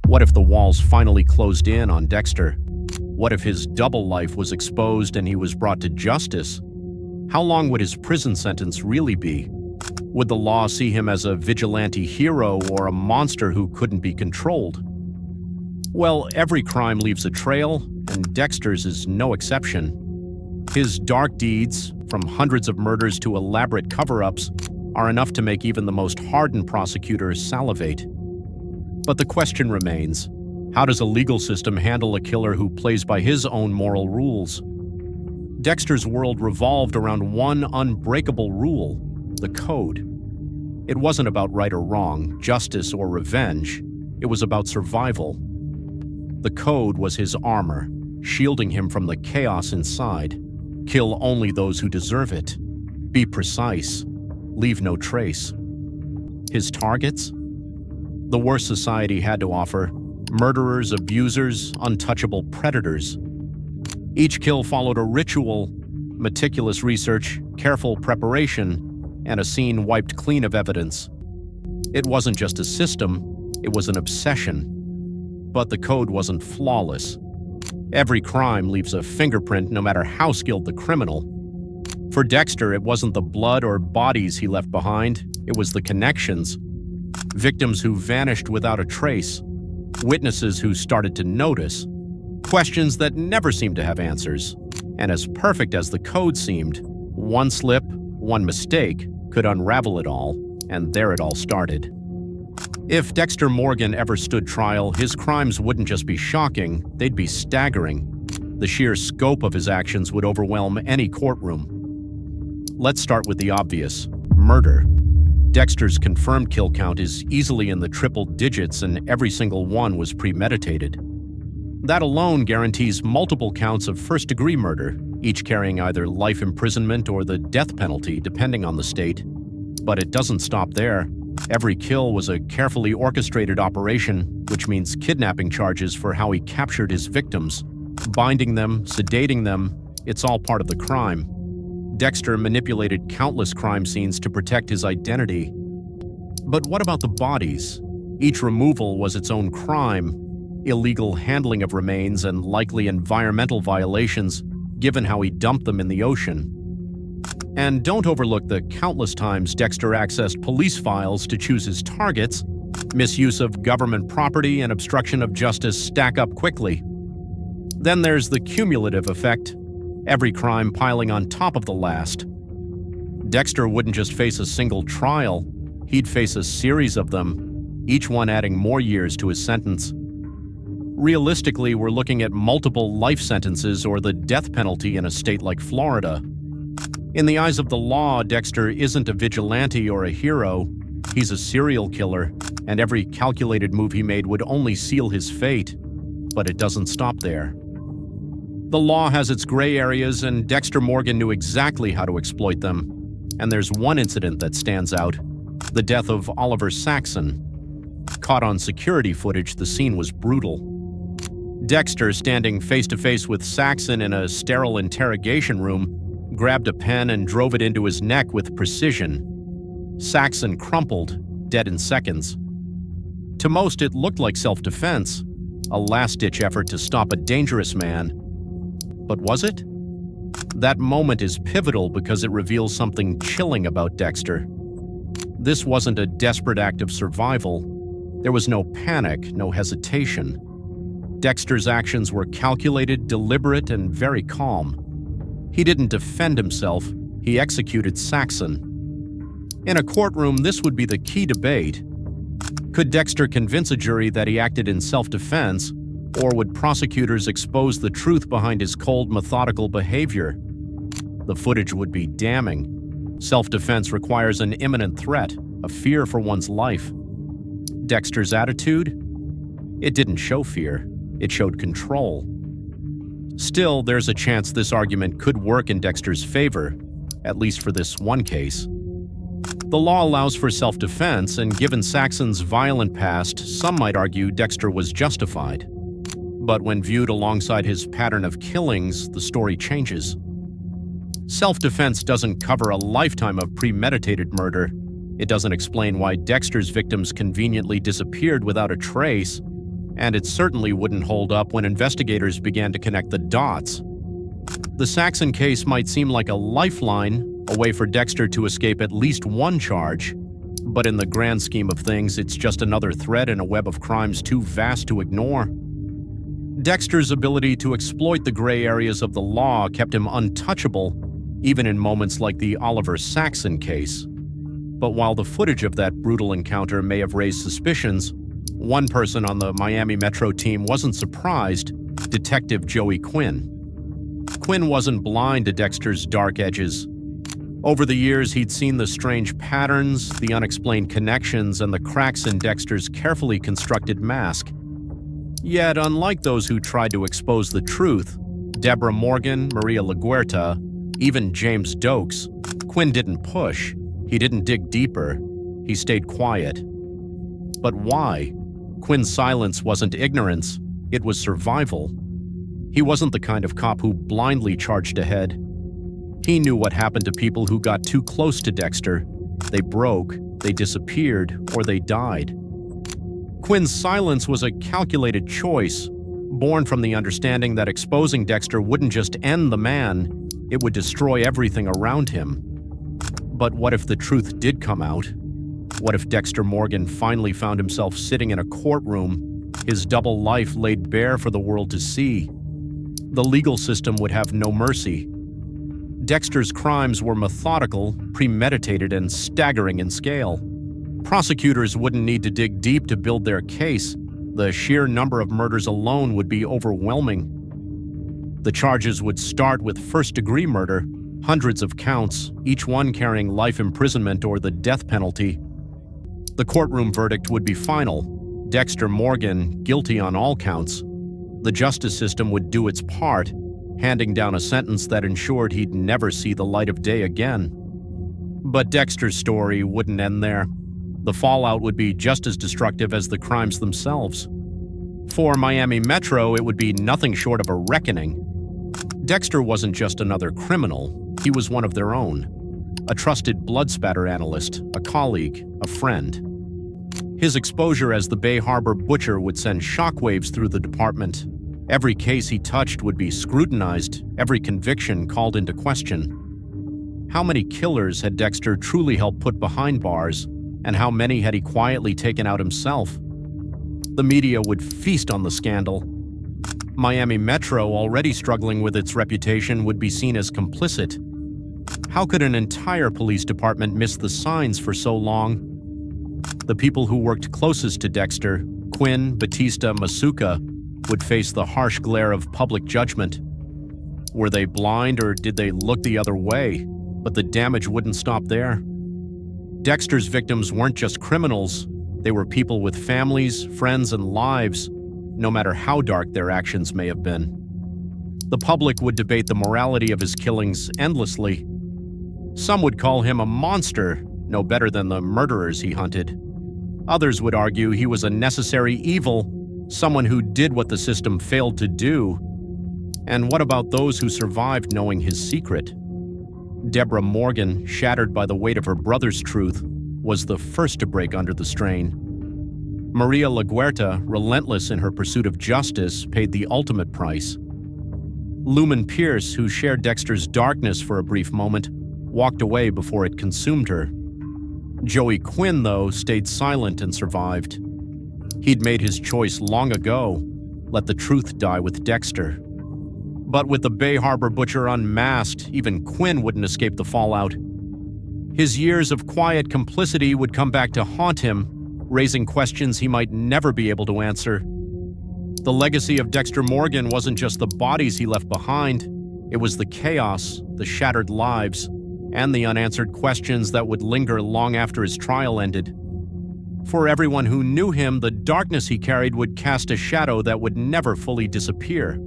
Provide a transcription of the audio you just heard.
What if the walls finally closed in on Dexter? What if his double life was exposed and he was brought to justice? How long would his prison sentence really be? Would the law see him as a vigilante hero or a monster who couldn't be controlled? Well, every crime leaves a trail, and Dexter's is no exception. His dark deeds, from hundreds of murders to elaborate cover-ups, are enough to make even the most hardened prosecutor salivate. But the question remains, how does a legal system handle a killer who plays by his own moral rules? Dexter's world revolved around one unbreakable rule: the code. It wasn't about right or wrong, justice or revenge. It was about survival. The code was his armor, shielding him from the chaos inside. Kill only those who deserve it. Be precise. Leave no trace. His targets? The worst society had to offer: murderers, abusers, untouchable predators. Each kill followed a ritual, meticulous research, careful preparation, and a scene wiped clean of evidence. It wasn't just a system, it was an obsession. But the code wasn't flawless. Every crime leaves a fingerprint, no matter how skilled the criminal. For Dexter, it wasn't the blood or bodies he left behind, it was the connections. Victims who vanished without a trace. Witnesses who started to notice. Questions that never seemed to have answers. And as perfect as the code seemed, one slip, one mistake, could unravel it all, and there it all started. If Dexter Morgan ever stood trial, his crimes wouldn't just be shocking, they'd be staggering. The sheer scope of his actions would overwhelm any courtroom. Let's start with the obvious: murder. Dexter's confirmed kill count is easily in the triple digits, and every single one was premeditated. That alone guarantees multiple counts of first-degree murder, each carrying either life imprisonment or the death penalty, depending on the state. But it doesn't stop there. Every kill was a carefully orchestrated operation, which means kidnapping charges for how he captured his victims. Binding them, sedating them, it's all part of the crime. Dexter manipulated countless crime scenes to protect his identity. But what about the bodies? Each removal was its own crime: illegal handling of remains and likely environmental violations, given how he dumped them in the ocean. And don't overlook the countless times Dexter accessed police files to choose his targets. Misuse of government property and obstruction of justice stack up quickly. Then there's the cumulative effect, every crime piling on top of the last. Dexter wouldn't just face a single trial, he'd face a series of them, each one adding more years to his sentence. Realistically, we're looking at multiple life sentences or the death penalty in a state like Florida. In the eyes of the law, Dexter isn't a vigilante or a hero. He's a serial killer, and every calculated move he made would only seal his fate. But it doesn't stop there. The law has its gray areas, and Dexter Morgan knew exactly how to exploit them. And there's one incident that stands out: the death of Oliver Saxon. Caught on security footage, the scene was brutal. Dexter, standing face-to-face with Saxon in a sterile interrogation room, grabbed a pen and drove it into his neck with precision. Saxon crumpled, dead in seconds. To most, it looked like self-defense, a last-ditch effort to stop a dangerous man. But was it? That moment is pivotal because it reveals something chilling about Dexter. This wasn't a desperate act of survival. There was no panic, no hesitation. Dexter's actions were calculated, deliberate, and very calm. He didn't defend himself, he executed Saxon. In a courtroom, this would be the key debate. Could Dexter convince a jury that he acted in self-defense, or would prosecutors expose the truth behind his cold, methodical behavior? The footage would be damning. Self-defense requires an imminent threat, a fear for one's life. Dexter's attitude? It didn't show fear, it showed control. Still, there's a chance this argument could work in Dexter's favor, at least for this one case. The law allows for self-defense, and given Saxon's violent past, some might argue Dexter was justified. But when viewed alongside his pattern of killings, the story changes. Self-defense doesn't cover a lifetime of premeditated murder. It doesn't explain why Dexter's victims conveniently disappeared without a trace. And it certainly wouldn't hold up when investigators began to connect the dots. The Saxon case might seem like a lifeline, a way for Dexter to escape at least one charge, but in the grand scheme of things, it's just another thread in a web of crimes too vast to ignore. Dexter's ability to exploit the gray areas of the law kept him untouchable, even in moments like the Oliver Saxon case. But while the footage of that brutal encounter may have raised suspicions, one person on the Miami Metro team wasn't surprised: Detective Joey Quinn. Quinn wasn't blind to Dexter's dark edges. Over the years, he'd seen the strange patterns, the unexplained connections, and the cracks in Dexter's carefully constructed mask. Yet, unlike those who tried to expose the truth, Deborah Morgan, Maria LaGuerta, even James Dokes, Quinn didn't push. He didn't dig deeper. He stayed quiet. But why? Quinn's silence wasn't ignorance. It was survival. He wasn't the kind of cop who blindly charged ahead. He knew what happened to people who got too close to Dexter. They broke, they disappeared, or they died. Quinn's silence was a calculated choice, born from the understanding that exposing Dexter wouldn't just end the man, it would destroy everything around him. But what if the truth did come out? What if Dexter Morgan finally found himself sitting in a courtroom, his double life laid bare for the world to see? The legal system would have no mercy. Dexter's crimes were methodical, premeditated, and staggering in scale. Prosecutors wouldn't need to dig deep to build their case. The sheer number of murders alone would be overwhelming. The charges would start with first-degree murder, hundreds of counts, each one carrying life imprisonment or the death penalty. The courtroom verdict would be final: Dexter Morgan guilty on all counts. The justice system would do its part, handing down a sentence that ensured he'd never see the light of day again. But Dexter's story wouldn't end there. The fallout would be just as destructive as the crimes themselves. For Miami Metro, it would be nothing short of a reckoning. Dexter wasn't just another criminal, he was one of their own. A trusted blood spatter analyst, a colleague, a friend. His exposure as the Bay Harbor butcher would send shockwaves through the department. Every case he touched would be scrutinized, every conviction called into question. How many killers had Dexter truly helped put behind bars, and how many had he quietly taken out himself? The media would feast on the scandal. Miami Metro, already struggling with its reputation, would be seen as complicit. How could an entire police department miss the signs for so long? The people who worked closest to Dexter, Quinn, Batista, Masuka, would face the harsh glare of public judgment. Were they blind, or did they look the other way? But the damage wouldn't stop there. Dexter's victims weren't just criminals. They were people with families, friends, and lives, no matter how dark their actions may have been. The public would debate the morality of his killings endlessly. Some would call him a monster, no better than the murderers he hunted. Others would argue he was a necessary evil, someone who did what the system failed to do. And what about those who survived knowing his secret? Deborah Morgan, shattered by the weight of her brother's truth, was the first to break under the strain. Maria LaGuerta, relentless in her pursuit of justice, paid the ultimate price. Lumen Pierce, who shared Dexter's darkness for a brief moment, walked away before it consumed her. Joey Quinn, though, stayed silent and survived. He'd made his choice long ago: let the truth die with Dexter. But with the Bay Harbor butcher unmasked, even Quinn wouldn't escape the fallout. His years of quiet complicity would come back to haunt him, raising questions he might never be able to answer. The legacy of Dexter Morgan wasn't just the bodies he left behind. It was the chaos, the shattered lives, and the unanswered questions that would linger long after his trial ended. For everyone who knew him, the darkness he carried would cast a shadow that would never fully disappear.